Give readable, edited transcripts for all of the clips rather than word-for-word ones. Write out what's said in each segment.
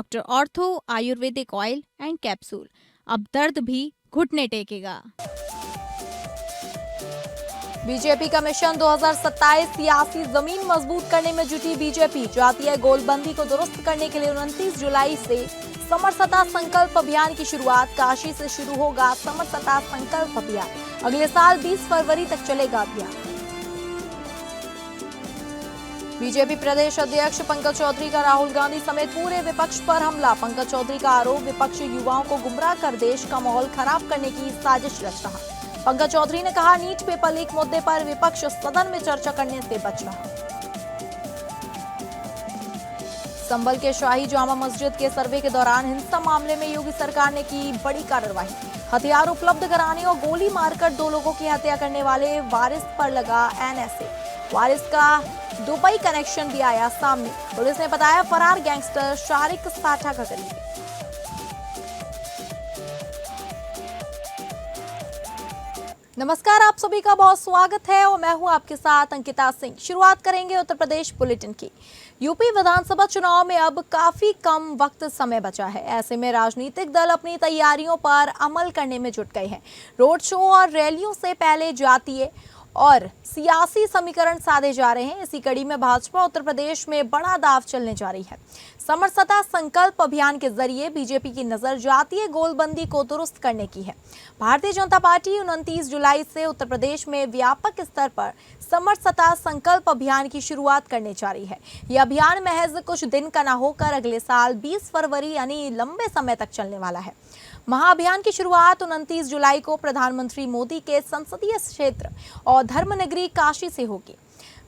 Doctor ortho Ayurvedic oil and capsule. अब दर्द भी घुटने टेकेगा। बीजेपी का मिशन 2027 सियासी जमीन मजबूत करने में जुटी बीजेपी। जातीय गोलबंदी को दुरुस्त करने के लिए 29 जुलाई से समरसता संकल्प अभियान की शुरुआत। काशी से शुरू होगा समरसता संकल्प अभियान। अगले साल 20 फरवरी तक चलेगा अभियान। बीजेपी प्रदेश अध्यक्ष पंकज चौधरी का राहुल गांधी समेत पूरे विपक्ष पर हमला। पंकज चौधरी का आरोप, विपक्ष युवाओं को गुमराह कर देश का माहौल खराब करने की साजिश रच रहा। पंकज चौधरी ने कहा, नीट पेपर लीक मुद्दे पर विपक्ष सदन में चर्चा करने से बच रहा। संभल के शाही जामा मस्जिद के सर्वे के दौरान हिंसा मामले में योगी सरकार ने की बड़ी कार्रवाई। हथियार उपलब्ध कराने और गोली मारकर 2 लोगों की हत्या करने वाले वारिस पर लगा एनएसए। वारिस का दुबई कनेक्शन भी आया सामने। पुलिस ने बताया फरार गैंगस्टर शारिक साठा का करीबी। नमस्कार, आप सभी का बहुत स्वागत है और मैं हूं आपके साथ अंकिता सिंह। शुरुआत करेंगे उत्तर प्रदेश बुलेटिन की। यूपी विधानसभा चुनाव में अब काफी कम वक्त समय बचा है। ऐसे में राजनीतिक दल अपनी तैयारियों पर अमल करने में जुट गए हैं। रोड शो और रैलियों से पहले जातीय और सियासी समीकरण साधे जा रहे हैं। इसी कड़ी में भाजपा उत्तर प्रदेश में बड़ा दांव चलने जा रही है। समरसता संकल्प अभियान के जरिए बीजेपी की नजर जातीय गोलबंदी को दुरुस्त करने की है। भारतीय जनता पार्टी 29 जुलाई से उत्तर प्रदेश में व्यापक स्तर पर समरसता संकल्प अभियान की शुरुआत करने जा रही है। यह अभियान महज कुछ दिन का न होकर अगले साल 20 फरवरी यानी लंबे समय तक चलने वाला है। महाअभियान की शुरुआत 29 जुलाई को प्रधानमंत्री मोदी के संसदीय क्षेत्र और धर्मनगरी काशी से होगी।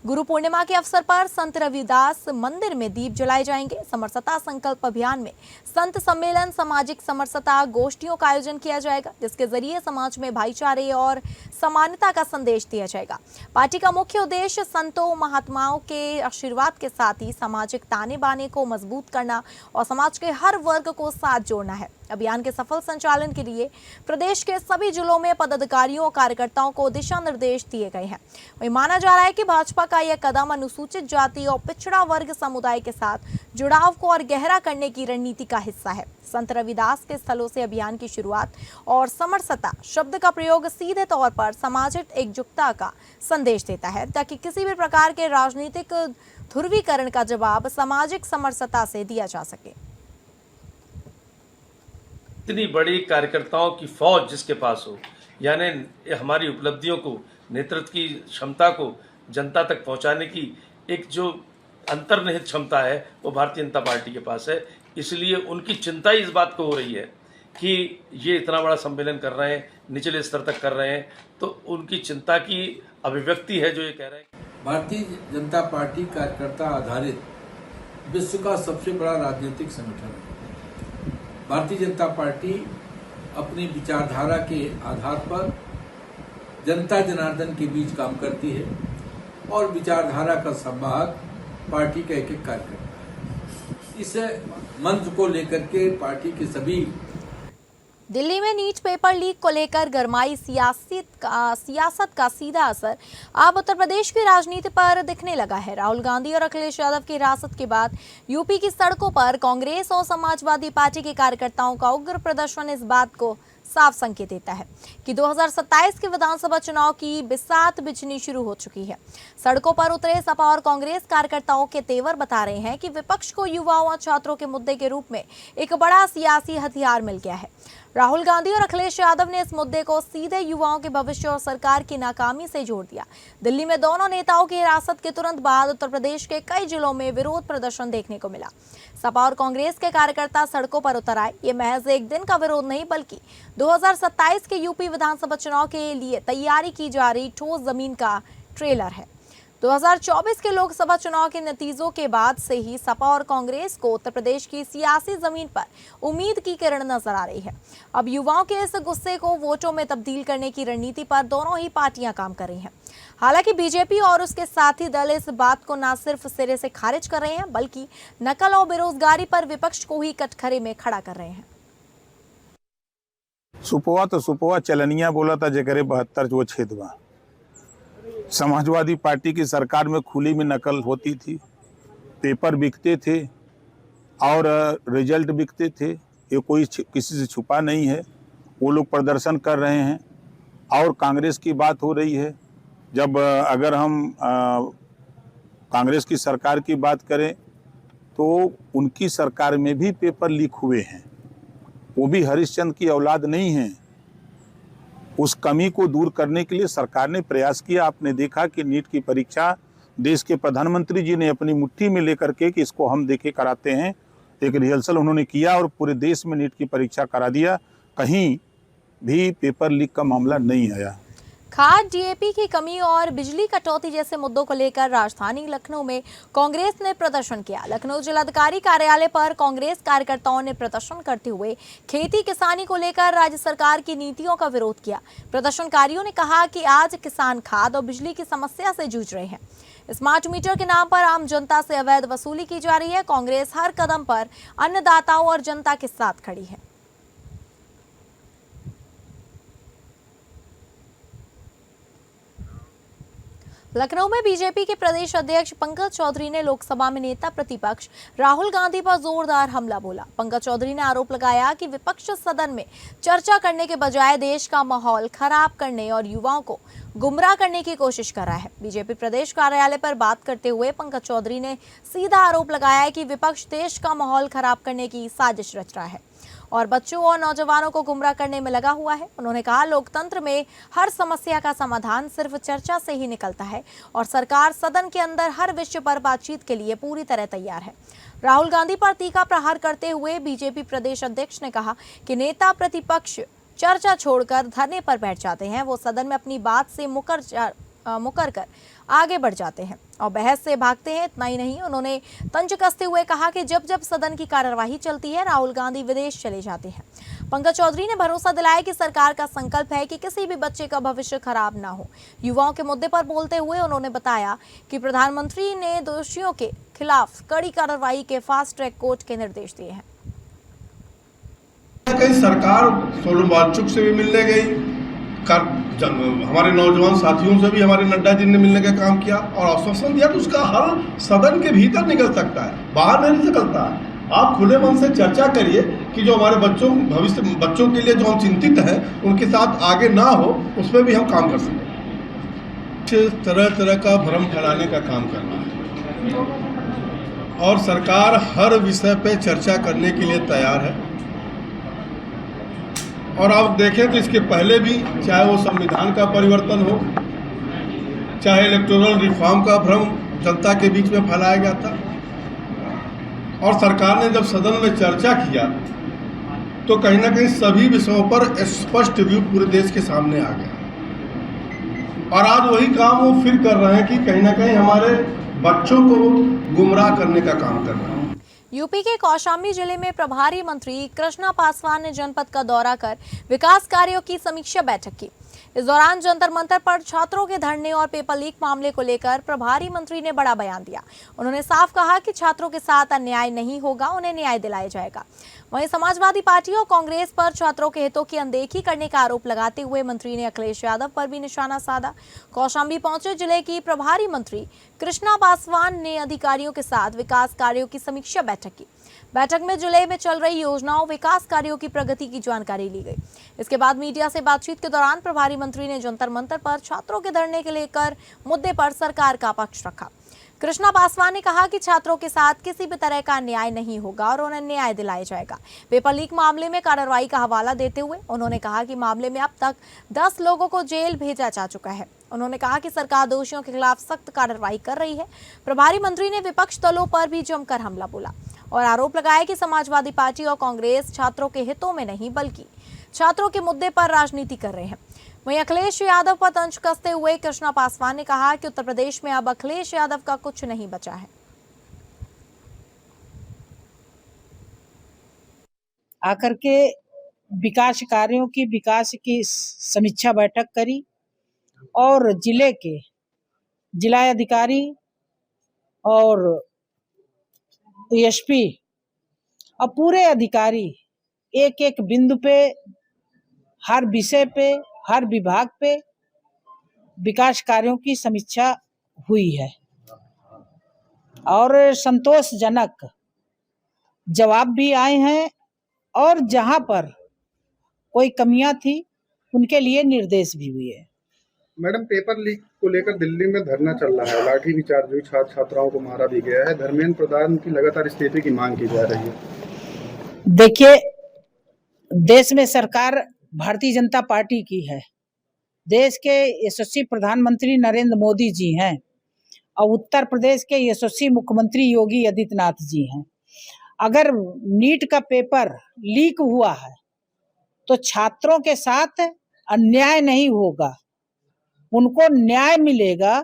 गुरु पूर्णिमा के अवसर पर संत रविदास मंदिर में दीप जलाए जाएंगे। समरसता संकल्प अभियान में संत सम्मेलन, सामाजिक समरसता गोष्ठियों का आयोजन किया जाएगा, जिसके जरिए समाज में भाईचारे और समानता का संदेश दिया जाएगा। पार्टी का मुख्य उद्देश्य संतों महात्माओं के आशीर्वाद के साथ ही सामाजिक ताने बाने को मजबूत करना और समाज के हर वर्ग को साथ जोड़ना है। अभियान के सफल संचालन के लिए प्रदेश के सभी जिलों में पदाधिकारियों और कार्यकर्ताओं को दिशा निर्देश दिए गए हैं। वही माना जा रहा है कि भाजपा का यह कदम अनुसूचित जाति और पिछड़ा वर्ग समुदाय के साथ जुड़ाव को और गहरा करने की रणनीति का हिस्सा है। संत रविदास के स्थलों से अभियान की शुरुआत और समरसता शब्द का प्रयोग सीधे तौर पर सामाजिक एकजुटता का संदेश देता है, ताकि किसी भी प्रकार के राजनीतिक ध्रुवीकरण का जवाब सामाजिक समरसता से दिया जा सके। इतनी बड़ी कार्यकर्ताओं की फौज जिसके पास हो, यानी हमारी उपलब्धियों को, नेतृत्व की क्षमता को जनता तक पहुंचाने की एक जो अंतर्निहित क्षमता है, वो भारतीय जनता पार्टी के पास है। इसलिए उनकी चिंता इस बात को हो रही है कि ये इतना बड़ा सम्मेलन कर रहे हैं, निचले स्तर तक कर रहे हैं, तो उनकी चिंता की अभिव्यक्ति है जो ये कह रहे हैं। भारतीय जनता पार्टी कार्यकर्ता आधारित विश्व का सबसे बड़ा राजनीतिक संगठन है। भारतीय जनता पार्टी अपनी विचारधारा के आधार पर जनता जनार्दन के बीच काम करती है और विचारधारा का संवाहक पार्टी का एक कार्यकर्ता है। इस मंत्र को लेकर के पार्टी के सभी दिल्ली में नीट पेपर लीक को लेकर गरमाई सियासत का सीधा असर अब उत्तर प्रदेश की राजनीति पर दिखने लगा है। राहुल गांधी और अखिलेश यादव की हिरासत के बाद यूपी की सड़कों पर कांग्रेस और समाजवादी पार्टी के कार्यकर्ताओं का उग्र प्रदर्शन इस बात को साफ संकेत देता है कि 2027 के विधानसभा चुनाव की बिसात बिछनी शुरू हो चुकी है। सड़कों पर उतरे सपा और कांग्रेस कार्यकर्ताओं के तेवर बता रहे हैं कि विपक्ष को युवाओं और छात्रों के मुद्दे के रूप में एक बड़ा सियासी हथियार मिल गया है। राहुल गांधी और अखिलेश यादव ने इस मुद्दे को सीधे युवाओं के भविष्य और सरकार की नाकामी से जोड़ दिया। दिल्ली में दोनों नेताओं की हिरासत के तुरंत बाद उत्तर प्रदेश के कई जिलों में विरोध प्रदर्शन देखने को मिला। सपा और कांग्रेस के कार्यकर्ता सड़कों पर उतर आए। ये महज एक दिन का विरोध नहीं, बल्कि 2027 के यूपी विधानसभा चुनाव के लिए तैयारी की जा रही ठोस जमीन का ट्रेलर है। 2024 के लोकसभा चुनाव के नतीजों के बाद से ही सपा और कांग्रेस को उत्तर प्रदेश की सियासी जमीन पर उम्मीद की किरण नजर आ रही है। अब युवाओं के इस गुस्से को वोटों में तब्दील करने की रणनीति पर दोनों ही पार्टियां काम कर रही हैं। हालांकि बीजेपी और उसके साथी दल इस बात को न सिर्फ सिरे से खारिज कर रहे हैं, बल्कि नकल और बेरोजगारी पर विपक्ष को ही कटघरे में खड़ा कर रहे हैं। सुपवा तो सुपवा चलनिया बोला था जेकरे 72 वो छेदवा। समाजवादी पार्टी की सरकार में खुली में नकल होती थी, पेपर बिकते थे, और रिजल्ट बिकते थे। ये कोई किसी से छुपा नहीं है। वो लोग प्रदर्शन कर रहे हैं। और कांग्रेस की बात हो रही है। जब अगर हम कांग्रेस की सरकार की बात करें तो उनकी सरकार में भी पेपर लीक हुए हैं। वो भी हरिश्चंद्र की औलाद नहीं है। उस कमी को दूर करने के लिए सरकार ने प्रयास किया। आपने देखा कि नीट की परीक्षा देश के प्रधानमंत्री जी ने अपनी मुट्ठी में लेकर के कि इसको हम देके कराते हैं, एक रिहर्सल उन्होंने किया और पूरे देश में नीट की परीक्षा करा दिया। कहीं भी पेपर लीक का मामला नहीं आया। खाद, डीएपी की कमी और बिजली कटौती जैसे मुद्दों को लेकर राजधानी लखनऊ में कांग्रेस ने प्रदर्शन किया। लखनऊ जिलाधिकारी कार्यालय पर कांग्रेस कार्यकर्ताओं ने प्रदर्शन करते हुए खेती किसानी को लेकर राज्य सरकार की नीतियों का विरोध किया। प्रदर्शनकारियों ने कहा कि आज किसान खाद और बिजली की समस्या से जूझ रहे हैं। स्मार्ट मीटर के नाम पर आम जनता से अवैध वसूली की जा रही है। कांग्रेस हर कदम पर अन्नदाताओं और जनता के साथ खड़ी है। लखनऊ में बीजेपी के प्रदेश अध्यक्ष पंकज चौधरी ने लोकसभा में नेता प्रतिपक्ष राहुल गांधी पर जोरदार हमला बोला। पंकज चौधरी ने आरोप लगाया कि विपक्ष सदन में चर्चा करने के बजाय देश का माहौल खराब करने और युवाओं को गुमराह करने की कोशिश कर रहा है। बीजेपी प्रदेश कार्यालय पर बात करते हुए पंकज चौधरी ने सीधा आरोप लगाया कि विपक्ष देश का माहौल खराब करने की साजिश रच रहा है और बच्चों और नौजवानों को गुमराह करने में लगा हुआ है। उन्होंने कहा, लोकतंत्र में हर समस्या का समाधान सिर्फ चर्चा से ही निकलता है और सरकार सदन के अंदर हर विषय पर बातचीत के लिए पूरी तरह तैयार है। राहुल गांधी पर तीखा प्रहार करते हुए बीजेपी प्रदेश अध्यक्ष ने कहा कि नेता प्रतिपक्ष चर्चा छोड़कर धरने पर बैठ जाते हैं। वो सदन में अपनी बात से मुकर कर आगे बढ़ जाते हैं और बहस से भागते हैं। इतना ही नहीं, उन्होंने तंज कसते हुए कहा कि जब जब सदन की कार्यवाही चलती है राहुल गांधी विदेश चले जाते हैं। पंकज चौधरी ने भरोसा दिलाया कि सरकार का संकल्प है कि किसी भी बच्चे का भविष्य खराब ना हो। युवाओं के मुद्दे पर बोलते हुए उन्होंने बताया कि प्रधानमंत्री ने दोषियों के खिलाफ कड़ी कार्रवाई के फास्ट ट्रैक कोर्ट के निर्देश दिए हैं। कहीं सरकार सोनम वांगचुक से भी मिलने गई, हमारे नौजवान साथियों से भी हमारे नड्डा जी ने मिलने का काम किया और आश्वासन दिया कि उसका हल सदन के भीतर निकल सकता है, बाहर नहीं निकलता है। आप खुले मन से चर्चा करिए कि जो हमारे बच्चों के लिए जो हम चिंतित हैं उनके साथ आगे ना हो, उसमें भी हम काम कर सकें। तरह तरह का भ्रम फैलाने का काम कर रहा है और सरकार हर विषय पे चर्चा करने के लिए तैयार है। और आप देखें तो इसके पहले भी, चाहे वो संविधान का परिवर्तन हो, चाहे इलेक्टोरल रिफॉर्म का भ्रम जनता के बीच में फैलाया गया था और सरकार ने जब सदन में चर्चा किया तो कहीं ना कहीं सभी विषयों पर स्पष्ट व्यू पूरे देश के सामने आ गया और आज वही काम वो फिर कर रहे हैं कि कहीं ना कहीं हमारे बच्चों को गुमराह करने का काम कर रहे हैं। यूपी के कौशाम्बी जिले में प्रभारी मंत्री कृष्णा पासवान ने जनपद का दौरा कर विकास कार्यों की समीक्षा बैठक की। इस दौरान जंतर मंतर पर छात्रों के धरने और पेपर लीक मामले को लेकर प्रभारी मंत्री ने बड़ा बयान दिया। उन्होंने साफ कहा कि छात्रों के साथ अन्याय नहीं होगा, उन्हें न्याय दिलाया जाएगा। वहीं समाजवादी पार्टी और कांग्रेस पर छात्रों के हितों की अनदेखी करने का आरोप लगाते हुए मंत्री ने अखिलेश यादव पर भी निशाना साधा। कौशाम्बी पहुंचे जिले की प्रभारी मंत्री कृष्णा पासवान ने अधिकारियों के साथ विकास कार्यों की समीक्षा बैठक की। बैठक में जिले में चल रही योजनाओं, विकास कार्यों की प्रगति की जानकारी ली गई। इसके बाद मीडिया से बातचीत के दौरान प्रभारी मंत्री ने जंतर मंतर पर छात्रों के धरने के लेकर मुद्दे पर सरकार का पक्ष रखा। कृष्णा पासवान ने कहा कि छात्रों के साथ किसी भी तरह का अन्याय नहीं होगा और उन्हें न्याय दिलाया जाएगा। पेपर लीक मामले में कार्रवाई का हवाला देते हुए उन्होंने कहा कि मामले में अब तक 10 लोगों को जेल भेजा जा चुका है। उन्होंने कहा कि सरकार दोषियों के खिलाफ सख्त कार्रवाई कर रही है। प्रभारी मंत्री ने विपक्ष दलों पर भी जमकर हमला बोला और आरोप लगाया कि समाजवादी पार्टी और कांग्रेस छात्रों के हितों में नहीं बल्कि छात्रों के मुद्दे पर राजनीति कर रहे हैं। वहीं अखिलेश यादव पर तंज कसते हुए कृष्णा पासवान ने कहा कि उत्तर प्रदेश में अब अखिलेश यादव का कुछ नहीं बचा है। आकर के विकास कार्यों की विकास की समीक्षा बैठक करी और जिले के जिला अधिकारी और एसपी और पूरे अधिकारी एक एक बिंदु पे, हर विषय पे, हर विभाग पे विकास कार्यों की समीक्षा हुई है और संतोषजनक जवाब भी आए हैं और जहां पर कोई कमियां थी उनके लिए निर्देश भी हुए। मैडम, पेपर लीक को लेकर दिल्ली में धरना चल रहा है, लाठी भी चार्ज हुई, छात्र छात्राओं को मारा भी गया है, धर्मेंद्र प्रधान की लगातार इस्तीफे की मांग की जा रही है। देखिए, देश में सरकार भारतीय जनता पार्टी की है, देश के यशस्वी प्रधानमंत्री नरेंद्र मोदी जी हैं और उत्तर प्रदेश के यशस्वी मुख्यमंत्री योगी आदित्यनाथ जी हैं। अगर नीट का पेपर लीक हुआ है तो छात्रों के साथ अन्याय नहीं होगा, उनको न्याय मिलेगा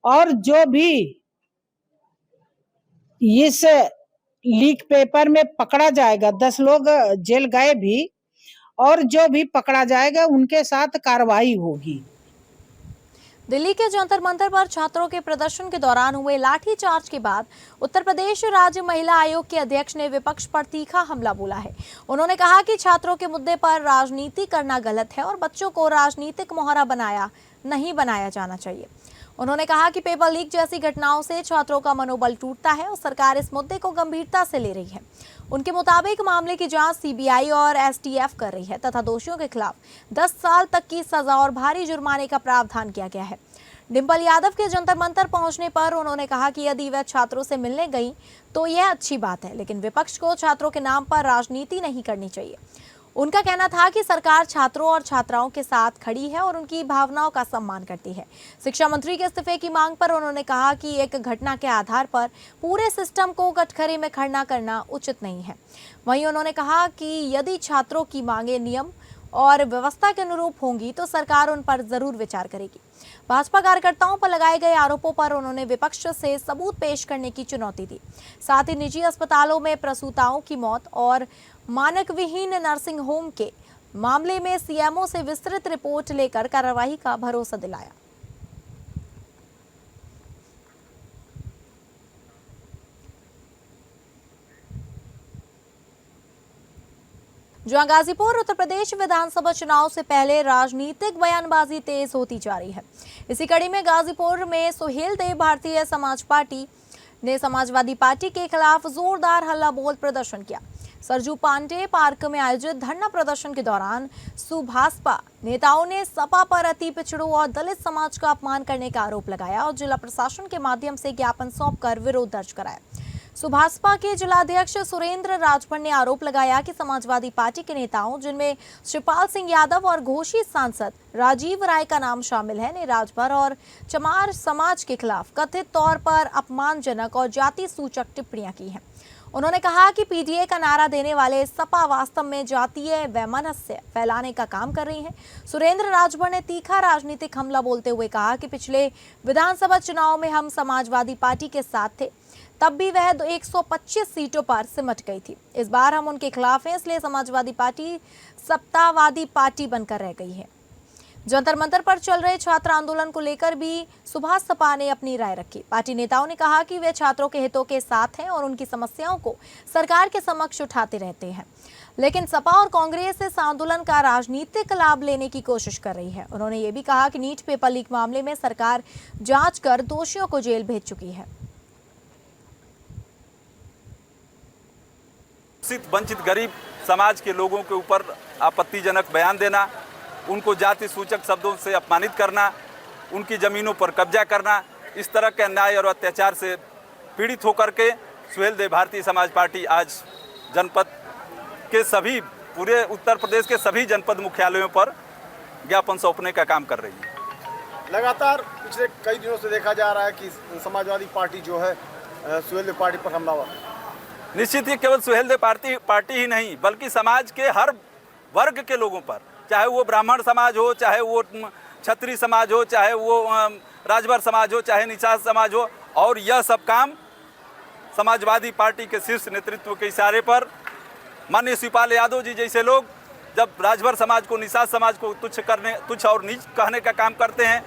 और जो भी इस लीक पेपर में पकड़ा जाएगा, 10 लोग जेल गए भी, और जो भी पकड़ा जाएगा उनके साथ कार्रवाई होगी। दिल्ली के जंतर मंतर पर छात्रों के प्रदर्शन के दौरान हुए लाठीचार्ज के बाद उत्तर प्रदेश राज्य महिला आयोग के अध्यक्ष ने विपक्ष पर तीखा हमला बोला है। उन्होंने कहा कि छात्रों के मुद्दे पर राजनीति करना गलत है और बच्चों को राजनीतिक मोहरा नहीं बनाया जाना चाहिए। उन्होंने कहा कि पेपर लीक जैसी घटनाओं से छात्रों का मनोबल टूटता है और सरकार इस मुद्दे को गंभीरता से ले रही है। उनके मुताबिक मामले की जांच सीबीआई और एसटीएफ कर रही है तथा दोषियों के खिलाफ 10 साल तक की सजा और भारी जुर्माने का प्रावधान किया गया है। डिंपल यादव के जंतर मंतर पहुंचने पर उन्होंने कहा कि यदि वह छात्रों से मिलने गई तो यह अच्छी बात है, लेकिन विपक्ष को छात्रों के नाम पर राजनीति नहीं करनी चाहिए। उनका कहना था कि सरकार छात्रों और छात्राओं के साथ खड़ी है और उनकी भावनाओं का सम्मान करती है। शिक्षा मंत्री के इस्तीफे की मांग पर उन्होंने कहा कि एक घटना के आधार पर पूरे सिस्टम को कटघरे में खड़ा करना उचित नहीं है। वहीं उन्होंने कहा कि यदि छात्रों की मांगे नियम और व्यवस्था के अनुरूप होंगी तो सरकार उन पर जरूर विचार करेगी। भाजपा कार्यकर्ताओं पर लगाए गए आरोपों पर उन्होंने विपक्ष से सबूत पेश करने की चुनौती दी। साथ ही निजी अस्पतालों में प्रसूताओं की मौत और मानक विहीन नर्सिंग होम के मामले में सीएमओ से विस्तृत रिपोर्ट लेकर कार्रवाई का भरोसा दिलाया। जहां गाजीपुर उत्तर प्रदेश विधानसभा चुनाव से पहले राजनीतिक बयानबाजी तेज होती जा रही है। इसी कड़ी में गाजीपुर में सुहेलदेव भारतीय समाज पार्टी ने समाजवादी पार्टी के खिलाफ जोरदार हल्ला बोल प्रदर्शन किया। सरजू पांडे पार्क में आयोजित धरना प्रदर्शन के दौरान सुभाषपा नेताओं ने सपा पर अति पिछड़ों और दलित समाज का अपमान करने का आरोप लगाया और जिला प्रशासन के माध्यम से ज्ञापन सौंपकर विरोध दर्ज कराया। सुभाषपा के जिलाध्यक्ष सुरेंद्र राजभर ने आरोप लगाया कि समाजवादी पार्टी के नेताओं, जिनमें शिवपाल सिंह यादव और घोषित सांसद राजीव राय का नाम शामिल है, ने राजभर और चमार समाज के खिलाफ कथित तौर पर अपमानजनक और जाति सूचक टिप्पणियां की हैं। उन्होंने कहा कि पीडीए का नारा देने वाले सपा वास्तव में जातीय वैमनस्य फैलाने का काम कर रही है। सुरेंद्र राजभर ने तीखा राजनीतिक हमला बोलते हुए कहा कि पिछले विधानसभा चुनाव में हम समाजवादी पार्टी के साथ थे, तब भी वह 125 सीटों पर सिमट गई थी। इस बार हम उनके खिलाफ हैं, इसलिए समाजवादी पार्टी सत्तावादी पार्टी बनकर रह गई है। जंतर मंतर पर चल रहे छात्र आंदोलन को लेकर भी सुभाषपा ने अपनी राय रखी। पार्टी नेताओं ने कहा कि वे छात्रों के हितों के साथ हैं और उनकी समस्याओं को सरकार के समक्ष उठाते रहते हैं, लेकिन सपा और कांग्रेस इस आंदोलन का राजनीतिक लाभ लेने की कोशिश कर रही है। उन्होंने ये भी कहा कि नीट पेपर लीक मामले में सरकार जांच कर दोषियों को जेल भेज चुकी है। वंचित गरीब समाज के लोगों के ऊपर आपत्तिजनक बयान देना, उनको जाति सूचक शब्दों से अपमानित करना, उनकी ज़मीनों पर कब्जा करना, इस तरह के अन्याय और अत्याचार से पीड़ित होकर के सुहेलदेव भारतीय समाज पार्टी आज जनपद के सभी, पूरे उत्तर प्रदेश के सभी जनपद मुख्यालयों पर ज्ञापन सौंपने का काम कर रही है। लगातार पिछले कई दिनों से देखा जा रहा है कि समाजवादी पार्टी जो है सुहेलदेव पार्टी पर हमला हुआ। निश्चित ही केवल सुहेलदेव पार्टी ही नहीं, बल्कि समाज के हर वर्ग के लोगों पर, चाहे वो ब्राह्मण समाज हो, चाहे वो क्षत्रिय समाज हो, चाहे वो राजभर समाज हो, चाहे निषाद समाज हो, और यह सब काम समाजवादी पार्टी के शीर्ष नेतृत्व के इशारे पर माननीय शिवपाल यादव जी जैसे लोग जब राजभर समाज को, निषाद समाज को तुच्छ और नीच कहने का काम करते हैं।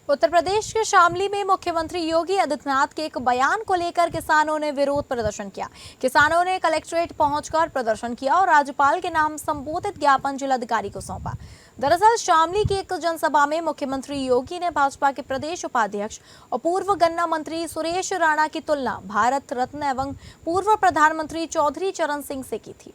उत्तर प्रदेश के शामली में मुख्यमंत्री योगी आदित्यनाथ के एक बयान को लेकर किसानों ने विरोध प्रदर्शन किया। किसानों ने कलेक्ट्रेट पहुंचकर प्रदर्शन किया और राज्यपाल के नाम संबोधित ज्ञापन जिलाधिकारी को सौंपा। दरअसल शामली की एक जनसभा में मुख्यमंत्री योगी ने भाजपा के प्रदेश उपाध्यक्ष और पूर्व गन्ना मंत्री सुरेश राणा की तुलना भारत रत्न एवं पूर्व प्रधानमंत्री चौधरी चरण सिंह से की थी।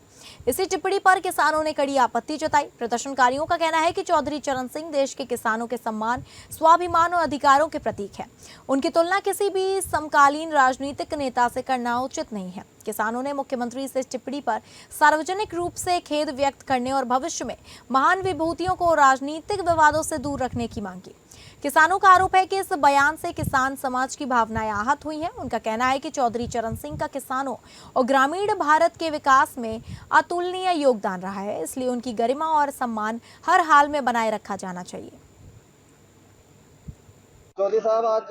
इसी टिप्पणी पर किसानों ने कड़ी आपत्ति जताई। प्रदर्शनकारियों का कहना है कि चौधरी चरण सिंह देश के किसानों के सम्मान, स्वाभिमान और अधिकारों के प्रतीक है। उनकी तुलना किसी भी समकालीन राजनीतिक नेता से करना उचित नहीं है। किसानों ने मुख्यमंत्री से इस टिप्पणी पर सार्वजनिक रूप से खेद व्यक्त करने और भविष्य में महान विभूतियों को राजनीतिक विवादों से दूर रखने की मांग की। किसानों का आरोप है कि इस बयान से किसान समाज की भावनाएं आहत हुई हैं। उनका कहना है कि चौधरी चरण सिंह का किसानों और ग्रामीण भारत के विकास में अतुलनीय योगदान रहा है, इसलिए उनकी गरिमा और सम्मान हर हाल में बनाए रखा जाना चाहिए। चौधरी साहब, आज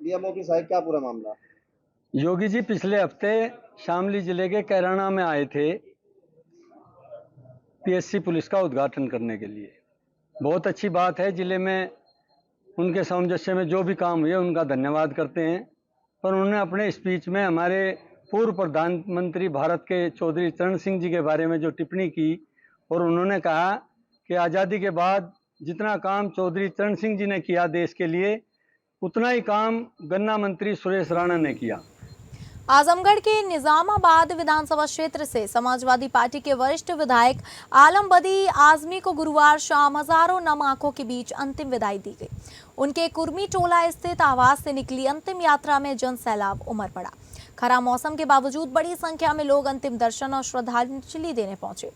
डीएम ऑफिस आए, क्या पूरा मामला? योगी जी पिछले हफ्ते शामली जिले के कैराना में आए थे पीएससी पुलिस का उद्घाटन करने के लिए। बहुत अच्छी बात है। जिले में उनके सामंजस्य में जो भी काम हुए उनका धन्यवाद करते हैं। पर उन्होंने अपने स्पीच में हमारे पूर्व प्रधानमंत्री भारत के चौधरी चरण सिंह जी के बारे में जो टिप्पणी की, और उन्होंने कहा कि आज़ादी के बाद जितना काम चौधरी चरण सिंह जी ने किया देश के लिए, उतना ही काम गन्ना मंत्री सुरेश राणा ने किया। आजमगढ़ के निजामाबाद विधानसभा क्षेत्र से समाजवादी पार्टी के वरिष्ठ विधायक आलम बदी आजमी को गुरुवार शाम हजारों नम आंखों के बीच अंतिम विदाई दी गई। उनके कुर्मी टोला स्थित आवास से निकली अंतिम यात्रा में जन सैलाब उमड़ पड़ा। खराब मौसम के बावजूद बड़ी संख्या में लोग अंतिम दर्शन और श्रद्धांजलि देने पहुंचे।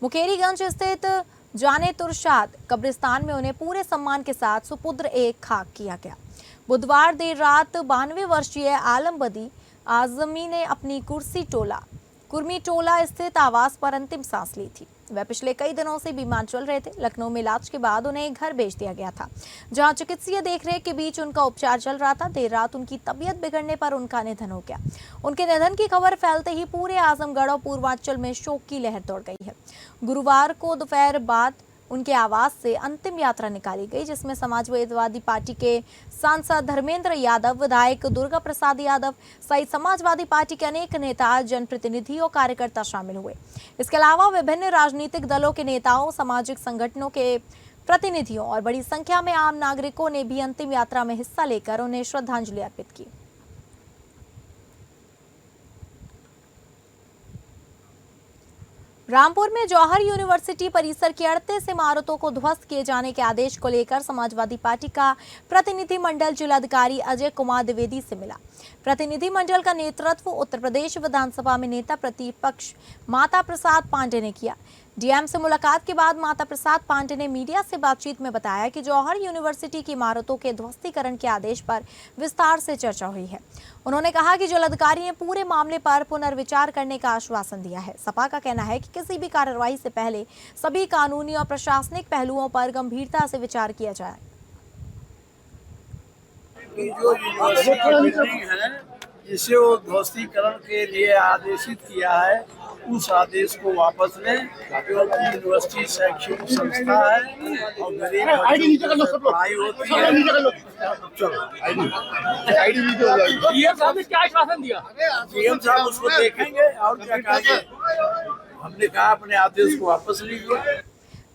मुकेरीगंज स्थित जाने तुरशाद कब्रिस्तान में उन्हें पूरे सम्मान के साथ सुपुत्र एक खाक किया गया। बुधवार देर रात 92 वर्षीय आलम बदी आजमी ने अपनी कुर्मी टोला स्थित आवास पर अंतिम सांस ली थी। वह पिछले कई दिनों से बीमार चल रहे थे। लखनऊ में इलाज के बाद उन्हें घर भेज दिया गया था, जहां चिकित्सीय देखरेख के बीच उनका उपचार चल रहा था। देर रात उनकी तबीयत बिगड़ने पर उनका निधन हो गया। उनके निधन की खबर फैलते ही पूरे आजमगढ़ और पूर्वांचल में शोक की लहर दौड़ गई है। गुरुवार को दोपहर बाद उनके आवास से अंतिम यात्रा निकाली गई, जिसमें समाजवादी पार्टी के सांसद धर्मेंद्र यादव, विधायक दुर्गा प्रसाद यादव सहित समाजवादी पार्टी के अनेक नेता, जनप्रतिनिधि और कार्यकर्ता शामिल हुए। इसके अलावा विभिन्न राजनीतिक दलों के नेताओं, सामाजिक संगठनों के प्रतिनिधियों और बड़ी संख्या में आम नागरिकों ने भी अंतिम यात्रा में हिस्सा लेकर उन्हें श्रद्धांजलि अर्पित की। रामपुर में जौहर यूनिवर्सिटी परिसर की 38 इमारतों को ध्वस्त किए जाने के आदेश को लेकर समाजवादी पार्टी का प्रतिनिधिमंडल जिलाधिकारी अजय कुमार द्विवेदी से मिला। प्रतिनिधिमंडल का नेतृत्व उत्तर प्रदेश विधानसभा में नेता प्रतिपक्ष माता प्रसाद पांडे ने किया। डीएम से मुलाकात के बाद माता प्रसाद पांडे ने मीडिया से बातचीत में बताया कि जौहर यूनिवर्सिटी की इमारतों के ध्वस्तीकरण के आदेश पर विस्तार से चर्चा हुई है। उन्होंने कहा कि जिलाधिकारी ने पूरे मामले पर पुनर्विचार करने का आश्वासन दिया है। सपा का कहना है कि किसी भी कार्रवाई से पहले सभी कानूनी और प्रशासनिक पहलुओं पर गंभीरता से विचार किया जाए। जो यूनिवर्सिटी है जिसे वो ध्वस्तीकरण के लिए आदेशित किया है, उस आदेश को वापस लें, क्योंकि यूनिवर्सिटी शैक्षणिक संस्था है और गरीब बच्चों की पढ़ाई होती है। क्या आश्वासन दिया? डीएम साहब उसको देखेंगे और क्या कहेंगे। हमने कहा अपने आदेश को वापस लीजिए।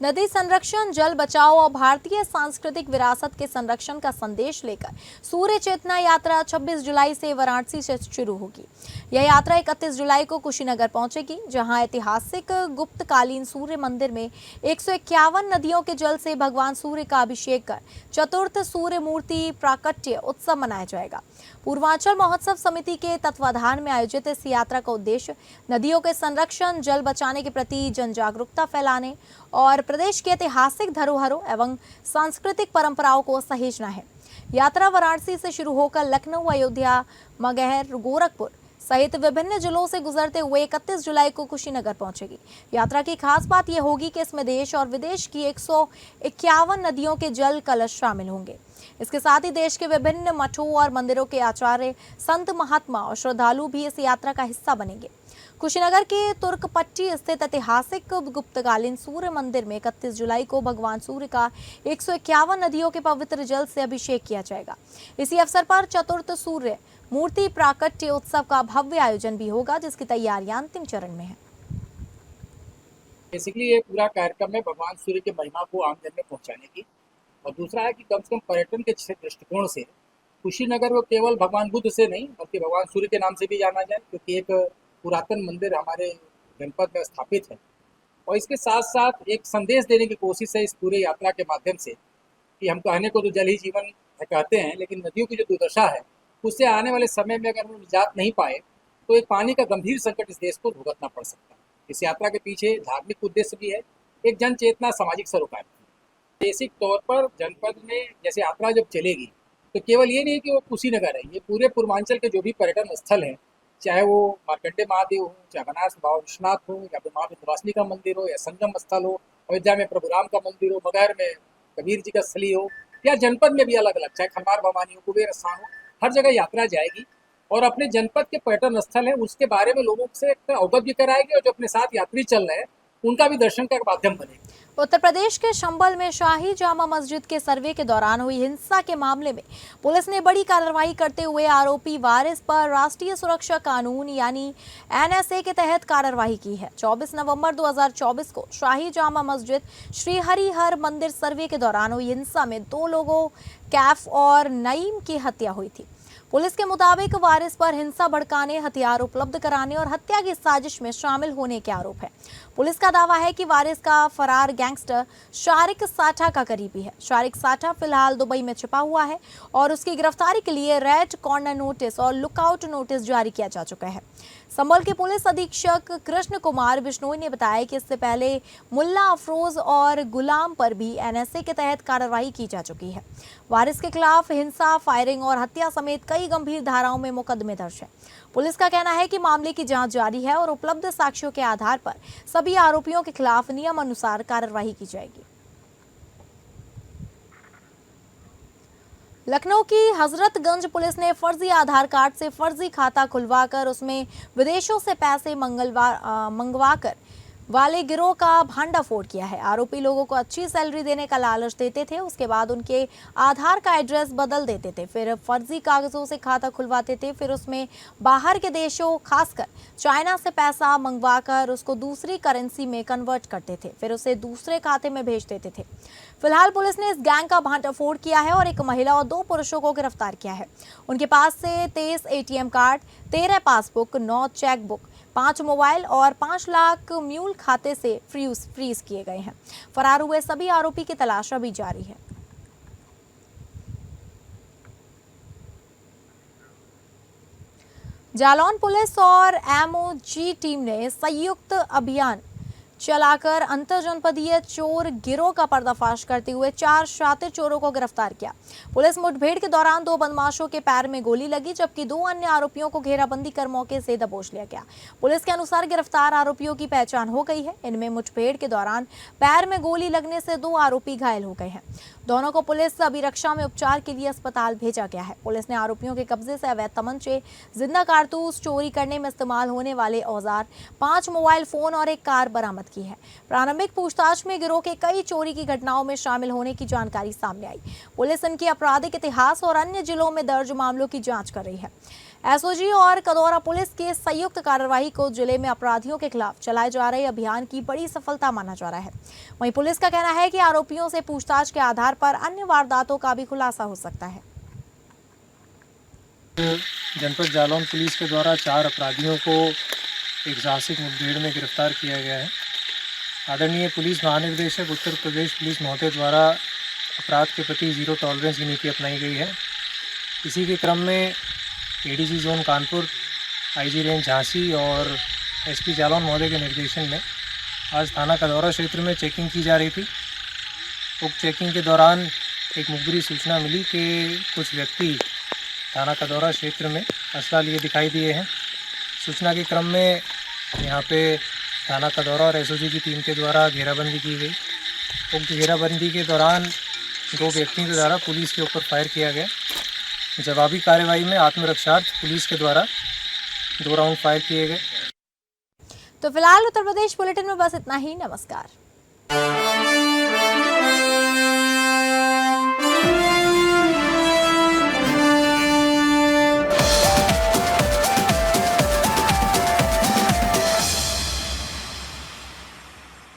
नदी संरक्षण, जल बचाओ और भारतीय सांस्कृतिक विरासत के संरक्षण का संदेश लेकर सूर्य चेतना यात्रा 26 जुलाई से वाराणसी से शुरू होगी। यह यात्रा 31 जुलाई को कुशीनगर पहुंचेगी, जहां ऐतिहासिक गुप्तकालीन सूर्य मंदिर में 151 नदियों के जल से भगवान सूर्य का अभिषेक कर चतुर्थ सूर्य मूर्ति प्राकट्य उत्सव मनाया जाएगा। पूर्वांचल महोत्सव समिति के तत्वाधान में आयोजित इस यात्रा का उद्देश्य नदियों के संरक्षण, जल बचाने के प्रति जन जागरूकता फैलाने और प्रदेश के ऐतिहासिक धरोहरों एवं सांस्कृतिक परंपराओं को सहेजना है। यात्रा वाराणसी से शुरू होकर लखनऊ, अयोध्या, मगहर, गोरखपुर सहित विभिन्न जिलों से गुजरते हुए 31 जुलाई को कुशीनगर पहुंचेगी। यात्रा की खास बात यह होगी कि इसमें देश और विदेश की 151 नदियों के जल कलश शामिल होंगे। इसके साथ ही देश के विभिन्न मठों और मंदिरों के आचार्य, संत, महात्मा और श्रद्धालु भी इस यात्रा का हिस्सा बनेंगे। कुशीनगर के तुर्कपट्टी स्थित ऐतिहासिक गुप्तकालीन सूर्य मंदिर में 31 जुलाई को भगवान सूर्य का 151 नदियों के पवित्र जल से अभिषेक किया जाएगा। इसी अवसर पर चतुर्थ सूर्य मूर्ति प्राकट्य उत्सव का भव्य आयोजन भी होगा, जिसकी तैयारियां अंतिम चरण में है। बेसिकली ये पूरा कार्यक्रम है भगवान सूर्य की महिमा को आमजन में पहुंचाने की, और दूसरा है कि कम से कम पर्यटन के दृष्टिकोण से कुशीनगर को केवल भगवान बुद्ध से नहीं बल्कि भगवान सूर्य के नाम से भी जाना जाए, क्योंकि एक पुरातन मंदिर हमारे जनपद में स्थापित है। और इसके साथ साथ एक संदेश देने की कोशिश है इस पूरे यात्रा के माध्यम से कि हम कहने को तो जल ही जीवन कहते हैं, लेकिन नदियों की जो दुर्दशा है उससे आने वाले समय में अगर हम निजात नहीं पाए तो एक पानी का गंभीर संकट इस देश को भुगतना पड़ सकता है। इस यात्रा के पीछे धार्मिक उद्देश्य भी है, एक जन चेतना, सामाजिक सरोकार। बेसिक तौर पर जनपद में जैसे यात्रा जब चलेगी तो केवल ये नहीं कि वो कुशीनगर है, ये पूरे पूर्वांचल के जो भी पर्यटन स्थल हैं, चाहे वो मार्कंडे महादेव हो, चाहे बनारस बाबा विश्वनाथ हो, या फिर माँ विंध्यवासिनी का मंदिर हो, या संगम स्थल हो, अयोध्या में प्रभु राम का मंदिर हो, मगहर में कबीर जी का स्थली हो, या जनपद में भी अलग अलग, चाहे खनवार भवानी हो, कुबेर स्थान हो, हर जगह यात्रा जाएगी और अपने जनपद के पर्यटन स्थल है उसके बारे में लोगों से अवगत भी कराएगी, और जो अपने साथ यात्री चल रहे हैं उनका भी दर्शन का माध्यम बनेगी। उत्तर प्रदेश के चंबल में शाही जामा मस्जिद के सर्वे के दौरान हुई हिंसा के मामले में पुलिस ने बड़ी कार्रवाई करते हुए आरोपी वारिस पर राष्ट्रीय सुरक्षा कानून यानी एनएसए के तहत कार्रवाई की है। 24 नवंबर 2024 को शाही जामा मस्जिद श्री हरिहर मंदिर सर्वे के दौरान हुई हिंसा में 2 लोगों कैफ और नईम की हत्या हुई थी। पुलिस के मुताबिक वारिस पर हिंसा भड़काने, हथियार उपलब्ध कराने और हत्या की साजिश में शामिल होने के आरोप है। पुलिस का दावा है कि वारिस का फरार गैंगस्टर शारिक साठा का करीबी है। शारिक साठा फिलहाल दुबई में छिपा हुआ है और उसकी गिरफ्तारी के लिए रेड कॉर्नर नोटिस और लुकआउट नोटिस जारी किया जा चुका है। संभल के पुलिस अधीक्षक कृष्ण कुमार बिश्नोई ने बताया कि इससे पहले मुल्ला अफरोज और गुलाम पर भी एनएसए के तहत कार्रवाई की जा चुकी है। वारिस के खिलाफ हिंसा, फायरिंग और हत्या समेत कई गंभीर धाराओं में मुकदमे दर्ज है। पुलिस का कहना है कि मामले की जांच जारी है और उपलब्ध साक्ष्यों के आधार पर सभी आरोपियों के खिलाफ नियमानुसार कार्रवाई की जाएगी। लखनऊ की हजरतगंज पुलिस ने फर्जी आधार कार्ड से फर्जी खाता खुलवाकर उसमें विदेशों से पैसे मंगवाकर वाले गिरोह का भांडाफोड़ किया है। आरोपी लोगों को अच्छी सैलरी देने का लालच देते थे, उसके बाद उनके आधार का एड्रेस बदल देते थे, फिर फर्जी कागजों से खाता खुलवाते थे, फिर उसमें बाहर के देशों खासकर चाइना से पैसा मंगवाकर उसको दूसरी करेंसी में कन्वर्ट करते थे, फिर उसे दूसरे खाते में भेज देते थे। फिलहाल पुलिस ने इस गैंग का भांडाफोड़ किया है और एक महिला और 2 पुरुषों को गिरफ्तार किया है। उनके पास से 23 ATM card, 13 passbook, 9 chequebook, 5 mobile और 5 लाख म्यूल खाते से फ्रीज किए गए हैं। फरार हुए सभी आरोपी की तलाश अभी जारी है। जालौन पुलिस और एमओजी टीम ने संयुक्त अभियान चलाकर अंतर जनपदीय चोर गिरोह का पर्दाफाश करते हुए 4 शातिर चोरों को गिरफ्तार किया। पुलिस मुठभेड़ के दौरान 2 बदमाशों के पैर में गोली लगी, जबकि 2 अन्य आरोपियों को घेराबंदी कर मौके से दबोच लिया गया। पुलिस के अनुसार गिरफ्तार आरोपियों की पहचान हो गई है। इनमें मुठभेड़ के दौरान पैर में गोली लगने से 2 आरोपी घायल हो गए हैं। दोनों को पुलिस अभिरक्षा में उपचार के लिए अस्पताल भेजा गया है। पुलिस ने आरोपियों के कब्जे से अवैध तमंचे, जिंदा कारतूस, चोरी करने में इस्तेमाल होने वाले औजार, 5 मोबाइल फोन और एक कार बरामद की है। प्रारंभिक पूछताछ में गिरोह के कई चोरी की घटनाओं में शामिल होने की जानकारी सामने आई। पुलिस इनके आपराधिक इतिहास और अन्य जिलों में दर्ज मामलों की जांच कर रही है। एसओजी और कदौरा पुलिस की संयुक्त कार्रवाई को जिले में अपराधियों के खिलाफ चलाए जा रहे अभियान की बड़ी सफलता माना जा रहा है। वहीं पुलिस का कहना है कि आरोपियों से पूछताछ के आधार पर अन्य वारदातों का भी खुलासा हो सकता है। जनपद जालौन पुलिस के द्वारा 4 अपराधियों को एक साहसिक मुठभेड़ में गिरफ्तार किया गया है। आदरणीय पुलिस महानिदेशक उत्तर प्रदेश पुलिस महोदय द्वारा अपराध के प्रति जीरो टॉलरेंस की नीति अपनाई गई है। इसी के क्रम में ADG zone Kanpur, IG range Jhansi और एसपी जालौन महोदय के निर्देशन में आज थाना कदौरा क्षेत्र में चेकिंग की जा रही थी। उक्त चेकिंग के दौरान एक मुखबिरी सूचना मिली कि कुछ व्यक्ति थाना कदौरा क्षेत्र में असला लिए दिखाई दिए हैं। सूचना के क्रम में यहाँ पे थाना कदौरा और एसओजी की टीम के द्वारा घेराबंदी की गई। उक्त घेराबंदी के दौरान 2 व्यक्तियों के द्वारा पुलिस के ऊपर फायर किया गया। जवाबी कार्रवाई में आत्मरक्षार्थ पुलिस के द्वारा 2 राउंड फायर किए गए। तो फिलहाल उत्तर प्रदेश बुलेटिन में बस इतना ही। नमस्कार।